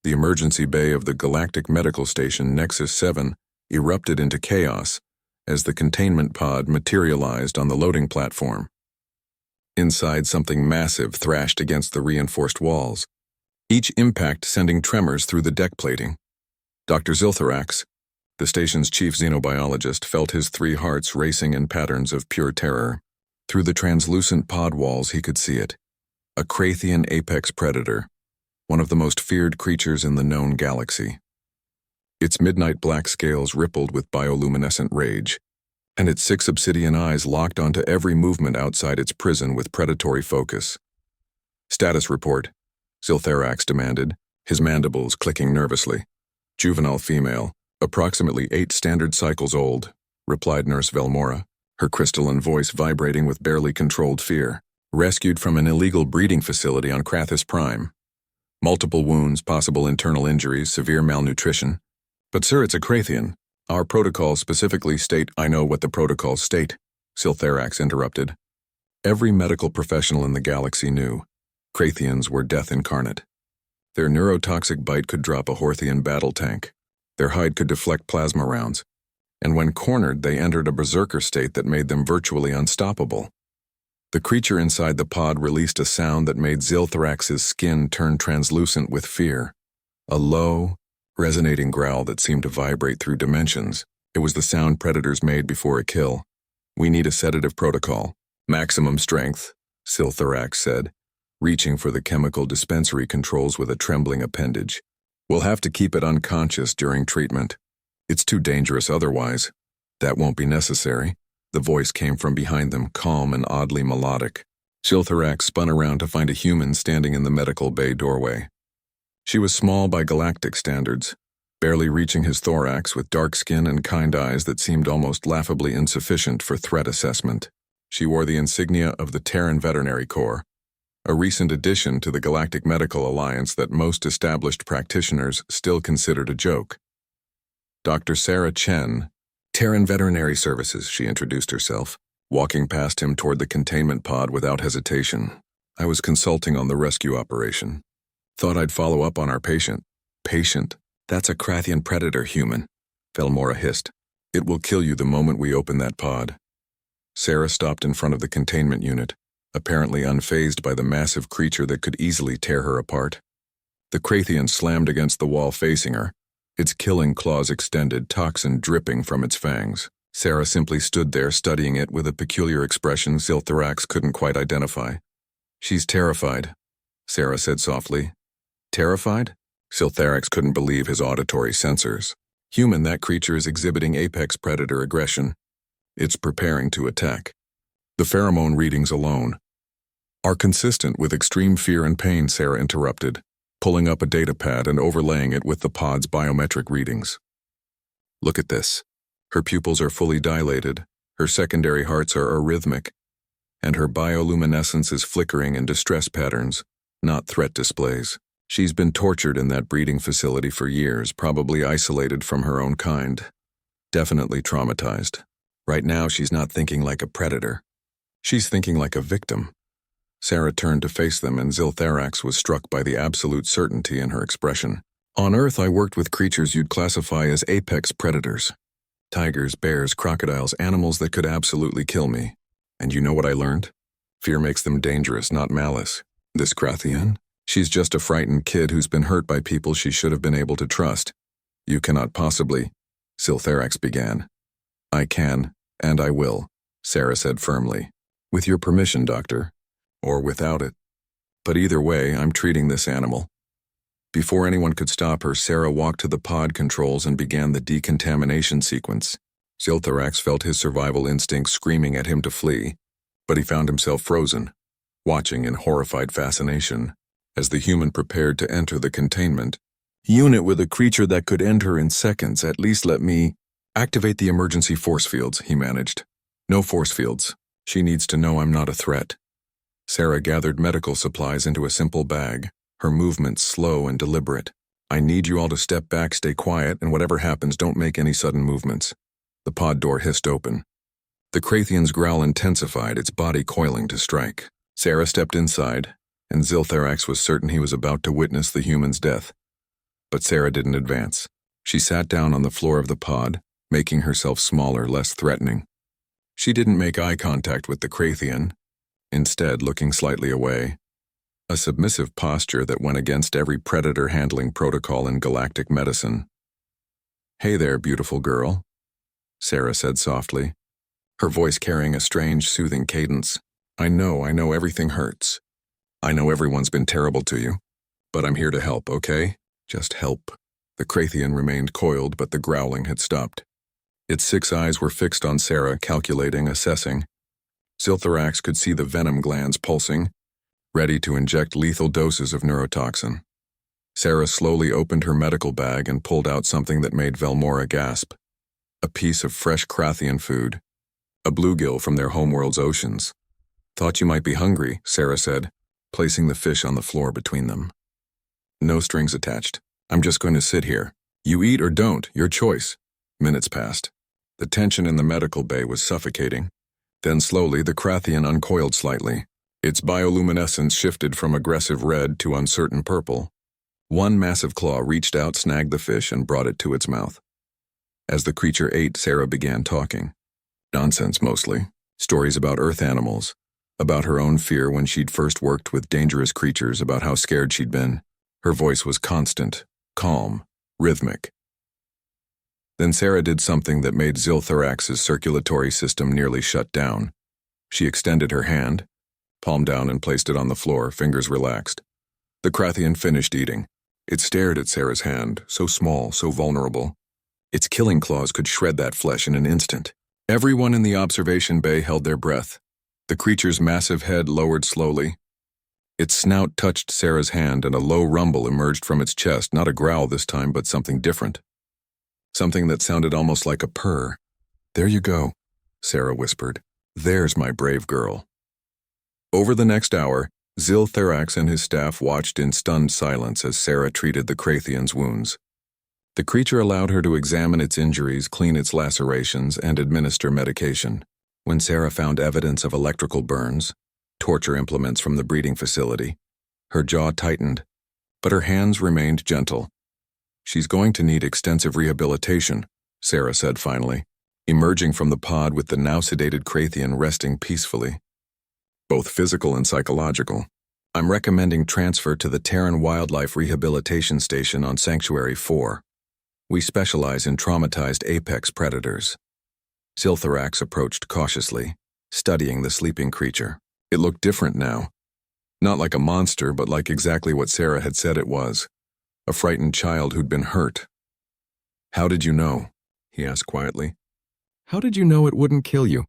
The emergency bay of the Galactic Medical Station Nexus 7 erupted into chaos as the containment pod materialized on the loading platform. Inside, something massive thrashed against the reinforced walls, each impact sending tremors through the deck plating. Dr. Ziltharax, the station's chief xenobiologist, felt his 3 hearts racing in patterns of pure terror. Through the translucent pod walls he could see it. A Krathian apex predator, one of the most feared creatures in the known galaxy. Its midnight black scales rippled with bioluminescent rage, and its 6 obsidian eyes locked onto every movement outside its prison with predatory focus. "Status report," Ziltharax demanded, his mandibles clicking nervously. "Juvenile female, approximately 8 standard cycles old," replied Nurse Velmora, her crystalline voice vibrating with barely controlled fear. "Rescued from an illegal breeding facility on Krathis Prime. Multiple wounds, possible internal injuries, severe malnutrition. But sir, it's a Krathian. Our protocols specifically state—" "I know what the protocols state," Ziltharax interrupted. Every medical professional in the galaxy knew. Krathians were death incarnate. Their neurotoxic bite could drop a Horthian battle tank. Their hide could deflect plasma rounds. And when cornered, they entered a berserker state that made them virtually unstoppable. The creature inside the pod released a sound that made Ziltharax's skin turn translucent with fear. A low, resonating growl that seemed to vibrate through dimensions. It was the sound predators made before a kill. "We need a sedative protocol. Maximum strength," Ziltharax said, reaching for the chemical dispensary controls with a trembling appendage. "We'll have to keep it unconscious during treatment. It's too dangerous otherwise." "That won't be necessary." The voice came from behind them, calm and oddly melodic. Ziltharax spun around to find a human standing in the medical bay doorway. She was small by galactic standards, barely reaching his thorax, with dark skin and kind eyes that seemed almost laughably insufficient for threat assessment. She wore the insignia of the Terran Veterinary Corps, a recent addition to the Galactic Medical Alliance that most established practitioners still considered a joke. "Dr. Sarah Chen, Terran Veterinary Services," she introduced herself, walking past him toward the containment pod without hesitation. "I was consulting on the rescue operation. Thought I'd follow up on our patient." "Patient? That's a Krathian predator, human," Velmora hissed. "It will kill you the moment we open that pod." Sarah stopped in front of the containment unit, apparently unfazed by the massive creature that could easily tear her apart. The Krathian slammed against the wall facing her, its killing claws extended, toxin dripping from its fangs. Sarah simply stood there, studying it with a peculiar expression Ziltharax couldn't quite identify. "She's terrified," Sarah said softly. "Terrified?" Ziltharax couldn't believe his auditory sensors. "Human, that creature is exhibiting apex predator aggression. It's preparing to attack. The pheromone readings alone are consistent with extreme fear and pain," Sarah interrupted, pulling up a data pad and overlaying it with the pod's biometric readings. "Look at this. Her pupils are fully dilated, her secondary hearts are arrhythmic, and her bioluminescence is flickering in distress patterns, not threat displays. She's been tortured in that breeding facility for years, probably isolated from her own kind. Definitely traumatized. Right now, she's not thinking like a predator. She's thinking like a victim." Sarah turned to face them, and Ziltharax was struck by the absolute certainty in her expression. "On Earth, I worked with creatures you'd classify as apex predators. Tigers, bears, crocodiles, animals that could absolutely kill me. And you know what I learned? Fear makes them dangerous, not malice. This Krathian? She's just a frightened kid who's been hurt by people she should have been able to trust. You cannot possibly—" Ziltharax began. "I can, and I will," Sarah said firmly. "With your permission, Doctor. Or without it. But either way, I'm treating this animal." Before anyone could stop her, Sarah walked to the pod controls and began the decontamination sequence. Ziltharax felt his survival instinct screaming at him to flee, but he found himself frozen, watching in horrified fascination as the human prepared to enter the containment unit with a creature that could end her in seconds. "At least let me activate the emergency force fields," he managed. "No force fields. She needs to know I'm not a threat." Sarah gathered medical supplies into a simple bag, her movements slow and deliberate. "I need you all to step back, stay quiet, and whatever happens, don't make any sudden movements." The pod door hissed open. The Krathian's growl intensified, its body coiling to strike. Sarah stepped inside, and Ziltharax was certain he was about to witness the human's death. But Sarah didn't advance. She sat down on the floor of the pod, making herself smaller, less threatening. She didn't make eye contact with the Krathian, instead looking slightly away. A submissive posture that went against every predator handling protocol in galactic medicine. "Hey there, beautiful girl," Sarah said softly, her voice carrying a strange, soothing cadence. I know everything hurts. I know everyone's been terrible to you, but I'm here to help, okay? Just help." The Krathian remained coiled, but the growling had stopped. Its 6 eyes were fixed on Sarah, calculating, assessing. Zilthorax could see the venom glands pulsing, ready to inject lethal doses of neurotoxin. Sarah slowly opened her medical bag and pulled out something that made Velmora gasp. A piece of fresh Krathian food. A bluegill from their homeworld's oceans. "Thought you might be hungry," Sarah said, placing the fish on the floor between them. "No strings attached. I'm just going to sit here. You eat or don't, your choice." Minutes passed. The tension in the medical bay was suffocating. Then slowly the Krathian uncoiled slightly. Its bioluminescence shifted from aggressive red to uncertain purple. One massive claw reached out, snagged the fish, and brought it to its mouth. As the creature ate, Sarah began talking. Nonsense mostly. Stories about earth animals. About her own fear when she'd first worked with dangerous creatures, about how scared she'd been. Her voice was constant, calm, rhythmic. Then Sarah did something that made Zilthorax's circulatory system nearly shut down. She extended her hand, palm down, and placed it on the floor, fingers relaxed. The Krathian finished eating. It stared at Sarah's hand, so small, so vulnerable. Its killing claws could shred that flesh in an instant. Everyone in the observation bay held their breath. The creature's massive head lowered slowly. Its snout touched Sarah's hand, and a low rumble emerged from its chest, not a growl this time, but something different. Something that sounded almost like a purr. "There you go," Sarah whispered. "There's my brave girl." Over the next hour, Zilthorax and his staff watched in stunned silence as Sarah treated the Krathian's wounds. The creature allowed her to examine its injuries, clean its lacerations, and administer medication. When Sarah found evidence of electrical burns, torture implements from the breeding facility, her jaw tightened, but her hands remained gentle. "She's going to need extensive rehabilitation," Sarah said finally, emerging from the pod with the now sedated Krathian resting peacefully. "Both physical and psychological. I'm recommending transfer to the Terran Wildlife Rehabilitation Station on Sanctuary 4. We specialize in traumatized apex predators." Zilthorax approached cautiously, studying the sleeping creature. It looked different now. Not like a monster, but like exactly what Sarah had said it was. A frightened child who'd been hurt. "How did you know?" he asked quietly. "How did you know it wouldn't kill you?"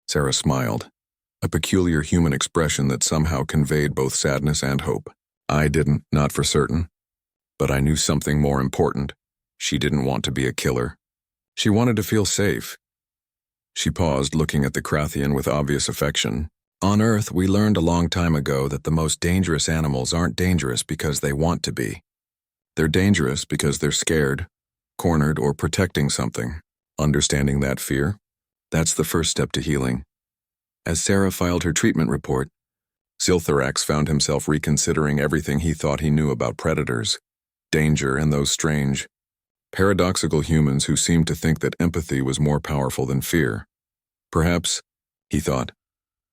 Sarah smiled, a peculiar human expression that somehow conveyed both sadness and hope. "I didn't, not for certain. But I knew something more important. She didn't want to be a killer. She wanted to feel safe." She paused, looking at the Krathian with obvious affection. "On Earth, we learned a long time ago that the most dangerous animals aren't dangerous because they want to be. They're dangerous because they're scared, cornered, or protecting something. Understanding that fear, that's the first step to healing." As Sarah filed her treatment report, Zilthorax found himself reconsidering everything he thought he knew about predators, danger, and those strange, paradoxical humans who seemed to think that empathy was more powerful than fear. Perhaps, he thought,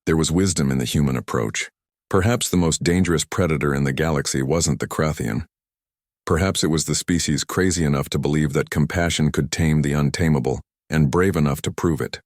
there was wisdom in the human approach. Perhaps the most dangerous predator in the galaxy wasn't the Krathian. Perhaps it was the species crazy enough to believe that compassion could tame the untamable, and brave enough to prove it.